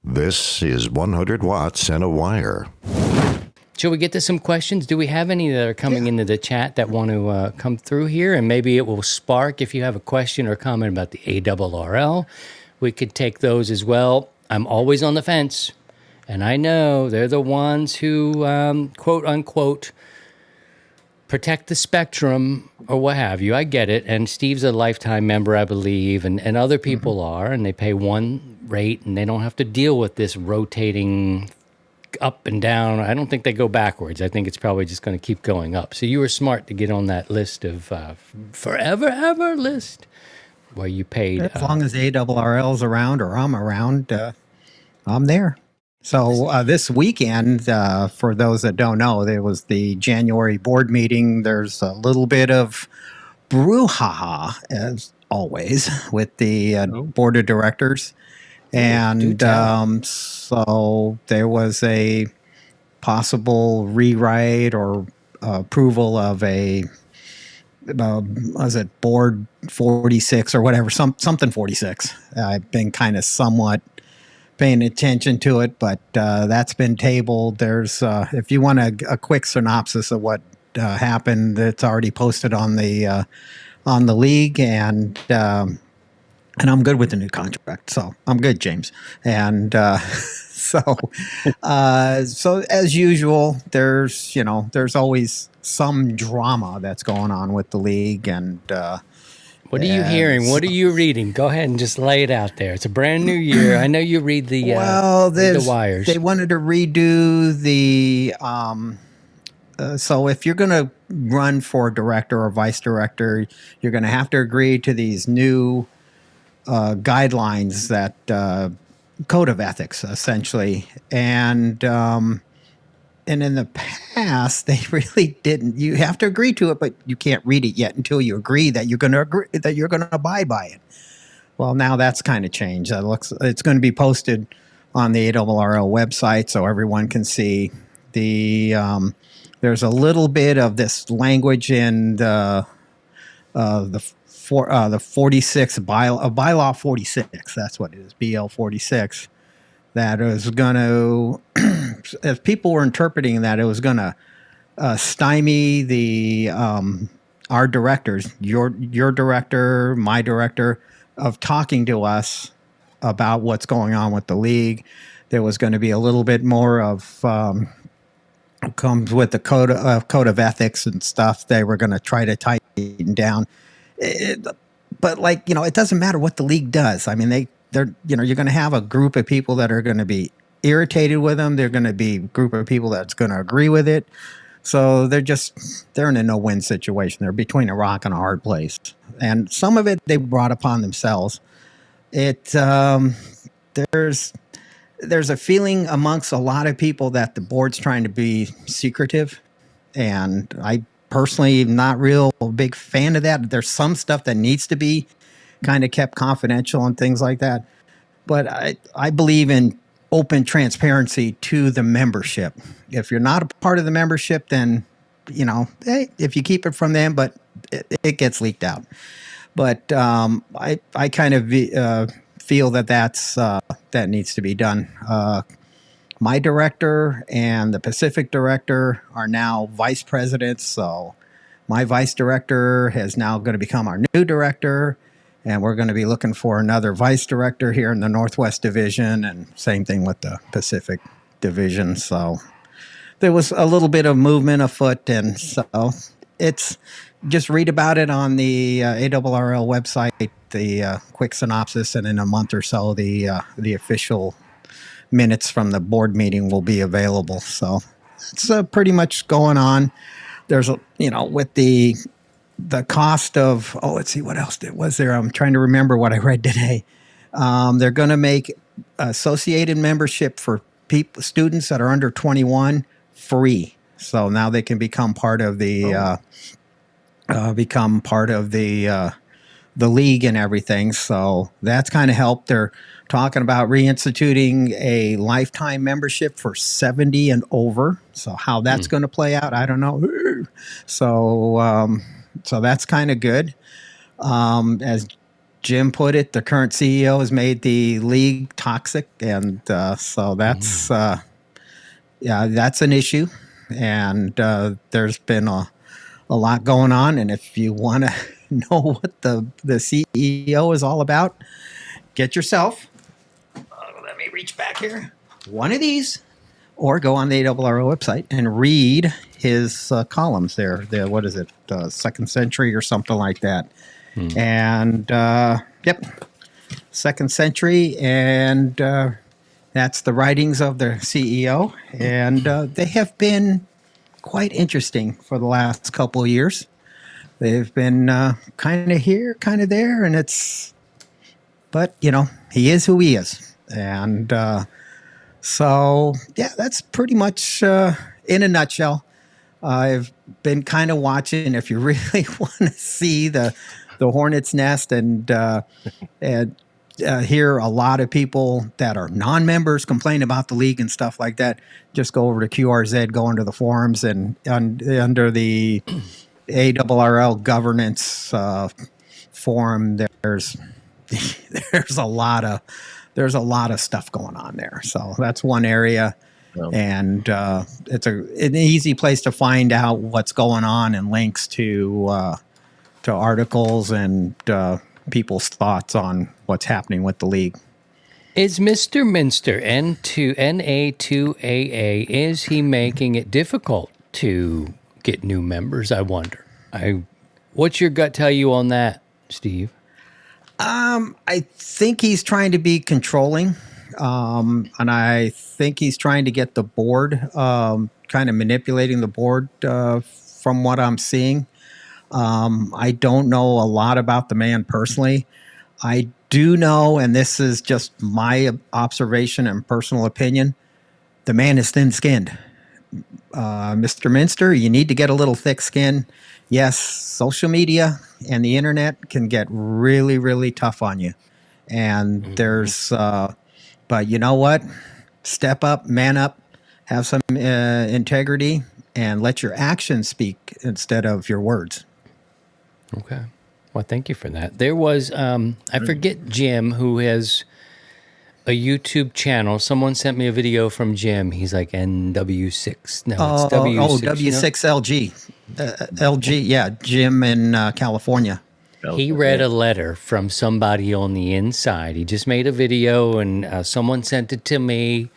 This is 100 watts and a wire. Shall we get to some questions? Do we have any that are coming into the chat that want to come through here? And maybe it will spark if you have a question or comment about the ARRL. We could take those as well. I'm always on the fence. And I know they're the ones who, quote unquote, protect the spectrum or what have you. I get it. And Steve's a lifetime member, I believe, and other people are, and they pay one rate and they don't have to deal with this rotating up and down. I don't think they go backwards. I think it's probably just going to keep going up. So you were smart to get on that list of forever ever list where you paid. As long as ARRL's around or I'm around, I'm there. So this weekend, for those that don't know, there was the January board meeting. There's a little bit of brouhaha, as always, with the board of directors. And so there was a possible rewrite or approval of a, was it board 46 or whatever, something 46. I've been kind of somewhat paying attention to it, but that's been tabled. There's, if you want a quick synopsis of what happened, it's already posted on the league, and I'm good with the new contract, so I'm good, James. And so as usual, there's always some drama that's going on with the league, and what are you hearing? What are you reading? Go ahead and just lay it out there. It's a brand new year. I know you read the the wires. They wanted to redo the. So if you're going to run for director or vice director, you're going to have to agree to these new guidelines, that code of ethics, essentially, and in the past they really didn't. You have to agree to it, but you can't read it yet until you agree that you're going to agree, that you're going to abide by it. Well, now that's kind of changed. It's going to be posted on the ARRL website so everyone can see. There's a little bit of this language in the 46 bylaw 46. That's what it is, BL 46. That is going to, as people were interpreting that, it was going to stymie the our directors, your director, my director, of talking to us about what's going on with the league. There was going to be a little bit more of comes with the code of ethics and stuff. They were going to try to tighten down. But it doesn't matter what the league does. I mean, they're you're going to have a group of people that are going to be irritated with them. They're going to be a group of people that's going to agree with it. So they're in a no-win situation. They're between a rock and a hard place. And some of it they brought upon themselves. There's a feeling amongst a lot of people that the board's trying to be secretive, and I personally am not real big fan of that. There's some stuff that needs to be kind of kept confidential and things like that. But I believe in open transparency to the membership. If you're not a part of the membership, then, hey, if you keep it from them, but it gets leaked out. But I kind of feel that needs to be done. My director and the Pacific director are now vice presidents. So my vice director is now going to become our new director. And we're going to be looking for another vice director here in the Northwest Division, and same thing with the Pacific Division. So there was a little bit of movement afoot, and so it's just read about it on the ARRL website, the quick synopsis, and in a month or so, the official minutes from the board meeting will be available. So it's pretty much going on. There's with the cost of, let's see, what else was there? I'm trying to remember what I read today. They're going to make associated membership for students that are under 21 free. So now they can become part of the the league and everything. So that's kind of helped. They're talking about reinstituting a lifetime membership for 70 and over. So how that's going to play out, I don't know. So that's kind of good. As Jim put it, the current CEO has made the league toxic, and so that's yeah, that's an issue, and there's been a lot going on. And if you want to know what the CEO is all about, get yourself. Let me reach back here. One of these, or go on the ARRL website and read his columns there. The, what is it, Second Century or something like that. And yep, Second Century, and that's the writings of the CEO, and they have been quite interesting for the last couple of years. They've been kind of here, kind of there, and but you know, he is who he is, and so yeah, that's pretty much in a nutshell. I've been kind of watching. If you really want to see the hornet's nest and hear a lot of people that are non-members complain about the league and stuff like that, just go over to QRZ, go into the forums, and under the ARRL governance forum, there's a lot of stuff going on there. So that's one area. And it's an easy place to find out what's going on and links to articles and people's thoughts on what's happening with the league. Is Mr. Minster NA2AA, is he making it difficult to get new members? I wonder. What's your gut tell you on that, Steve? I think he's trying to be controlling, and I think he's trying to get the board, kind of manipulating the board from what I'm seeing. I don't know a lot about the man personally. I do know, and this is just my observation and personal opinion, the man is thin-skinned. Mr. Minster, you need to get a little thick skin. Yes, social media and the internet can get really, really tough on you. And there's, but you know what? Step up, man up, have some integrity, and let your actions speak instead of your words. Okay. Well, thank you for that. There was, I forget Jim, who has a YouTube channel. Someone sent me a video from Jim. He's like NW6. No, it's W6. W6LG. LG, yeah, Jim in California. He read a letter from somebody on the inside. He just made a video, and someone sent it to me.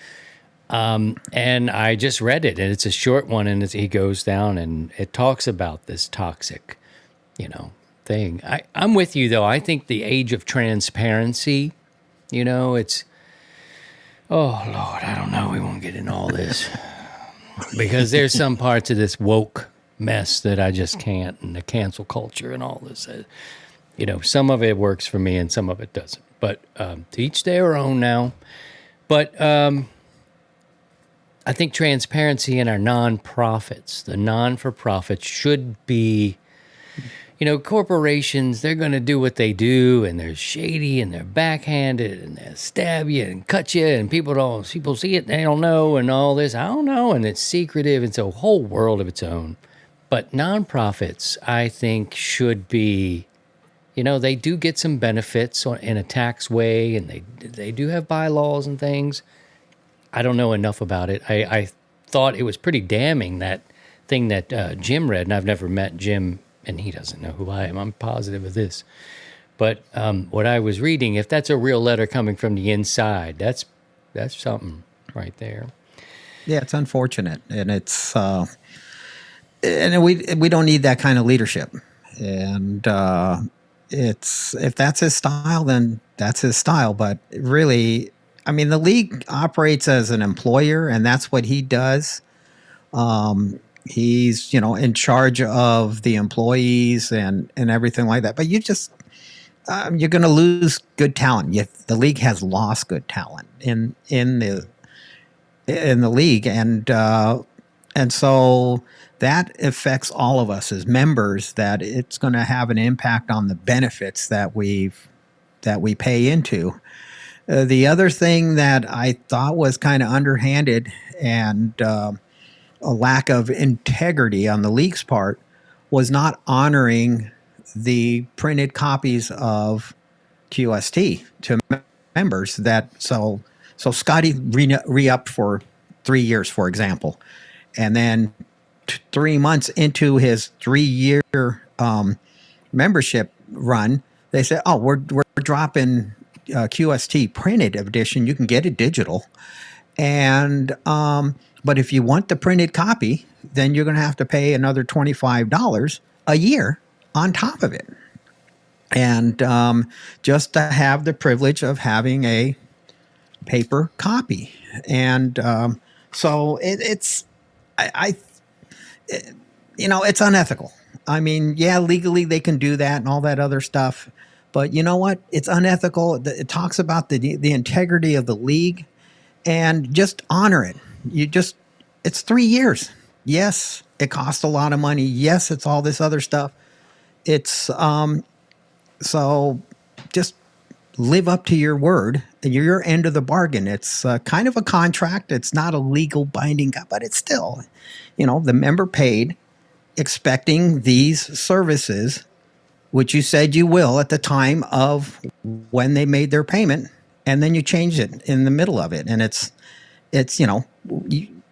And I just read it, and it's a short one, and he goes down, and it talks about this toxic, thing. I'm with you, though. I think the age of transparency, it's, oh, Lord, I don't know. We won't get into all this. Because there's some parts of this woke mess that I just can't, and the cancel culture and all this. Some of it works for me, and some of it doesn't. But to each their own now. But I think transparency in our nonprofits, the non-for-profits, should be, corporations, they're going to do what they do, and they're shady, and they're backhanded, and they'll stab you and cut you, and people see it, they don't know, and all this, I don't know, and it's secretive. It's a whole world of its own. But nonprofits, I think, should be, they do get some benefits in a tax way, and they do have bylaws and things. I don't know enough about it. I thought it was pretty damning, that thing that Jim read, and I've never met Jim, and he doesn't know who I am. I'm positive of this. But what I was reading, if that's a real letter coming from the inside, that's something right there. Yeah, it's unfortunate, and it's and we don't need that kind of leadership. And it's, if that's his style, then that's his style. But really, I mean, the league operates as an employer, and that's what he does. He's, in charge of the employees and everything like that. But you just, you're going to lose good talent. The league has lost good talent in the league, and so that affects all of us as members. That it's going to have an impact on the benefits that we pay into. The other thing that I thought was kind of underhanded and a lack of integrity on the league's part was not honoring the printed copies of QST to members so Scotty re-upped for 3 years, for example, and then 3 months into his 3-year membership run, they said, "Oh, we're dropping QST printed edition. You can get it digital, and but if you want the printed copy, then you're going to have to pay another $25 a year on top of it." And just to have the privilege of having a paper copy. And so it's it's unethical. I mean, yeah, legally they can do that and all that other stuff. But you know what? It's unethical. It talks about the integrity of the league, and just honor it. It's 3 years. Yes, it costs a lot of money. Yes, it's all this other stuff. It's so just live up to your word, your end of the bargain. It's kind of a contract. It's not a legal binding, but it's still, the member paid expecting these services, which you said you will at the time of when they made their payment, and then you change it in the middle of it. And it's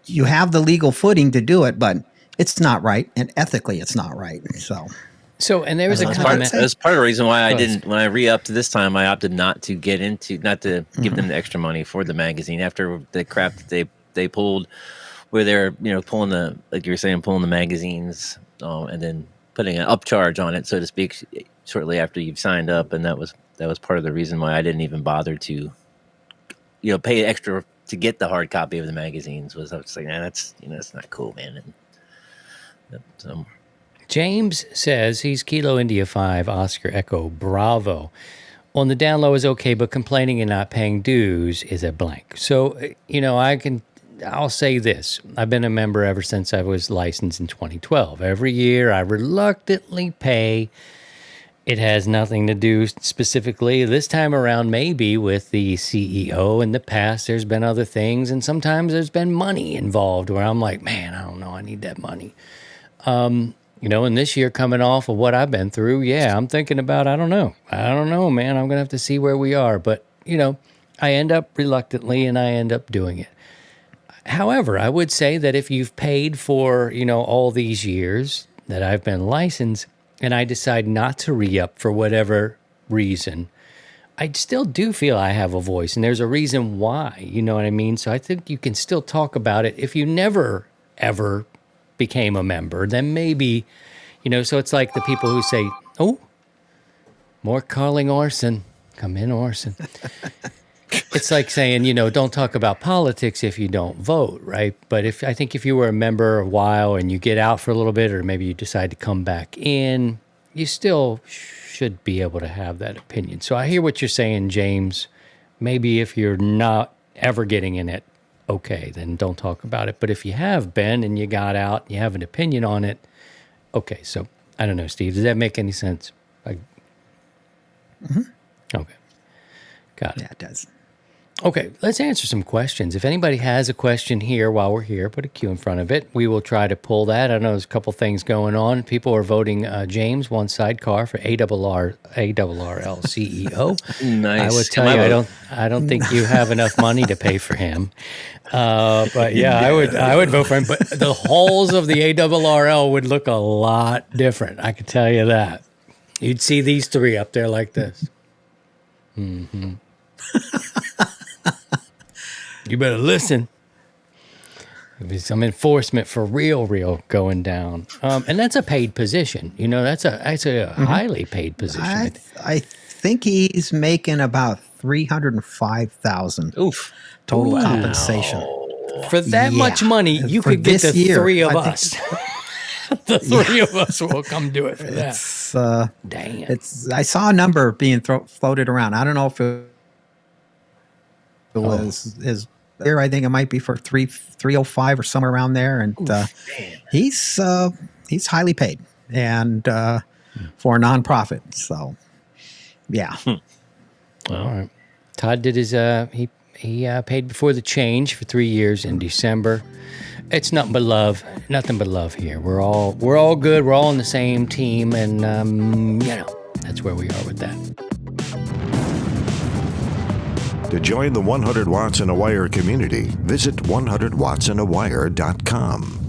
you have the legal footing to do it, but it's not right. And ethically, it's not right. So, and there was a comment. That's part of the reason why I didn't, when I re-upped this time, I opted not to give them the extra money for the magazine after the crap that they pulled, where they're, pulling like you were saying, pulling the magazines and then putting an upcharge on it, so to speak, shortly after you've signed up. And that was part of the reason why I didn't even bother to, pay extra to get the hard copy of the magazines. I was like, nah, that's not cool, man. And so. James says he's Kilo India 5, Oscar Echo Bravo. On the down low is okay, but complaining and not paying dues is a blank. So, I'll say this. I've been a member ever since I was licensed in 2012. Every year I reluctantly pay. It has nothing to do specifically this time around, maybe with the CEO. In the past, there's been other things, and sometimes there's been money involved where I'm like, man, I don't know, I need that money. And this year coming off of what I've been through, yeah, I'm thinking about, I don't know, man. I'm going to have to see where we are. But, I end up reluctantly and I end up doing it. However, I would say that if you've paid for, all these years that I've been licensed and I decide not to re-up for whatever reason, I still do feel I have a voice, and there's a reason why, you know what I mean? So I think you can still talk about it. If you never, ever became a member, then maybe, so it's like the people who say, oh, more calling Orson. Come in, Orson. It's like saying, don't talk about politics if you don't vote, right? But I think if you were a member a while and you get out for a little bit, or maybe you decide to come back in, you still should be able to have that opinion. So I hear what you're saying, James. Maybe if you're not ever getting in it, okay, then don't talk about it. But if you have been and you got out, you have an opinion on it, okay. So I don't know, Steve, does that make any sense? Okay. Got it. Yeah, it does. Okay, let's answer some questions. If anybody has a question here while we're here, put a Q in front of it. We will try to pull that. I know there's a couple things going on. People are voting James, one sidecar, for ARRL CEO. Nice. I would tell you, I don't think you have enough money to pay for him. But yeah, I would vote for him. But the halls of the ARRL would look a lot different. I can tell you that. You'd see these three up there like this. Mm-hmm. You better listen. There'll be some enforcement for real going down. And that's a paid position. That's a highly paid position. I think he's making about $305,000 total compensation. For that much money, you could get the three of us. The three of us will come do it for that. Damn. I saw a number being floated around. I don't know if it was there. I think it might be for 305 or somewhere around there, and he's highly paid and for a nonprofit. So, yeah. All right. Todd did his he paid before the change for 3 years in December. It's nothing but love here. We're all good. We're all on the same team, and that's where we are with that. To join the 100 Watts in a Wire community, visit 100wattsinawire.com.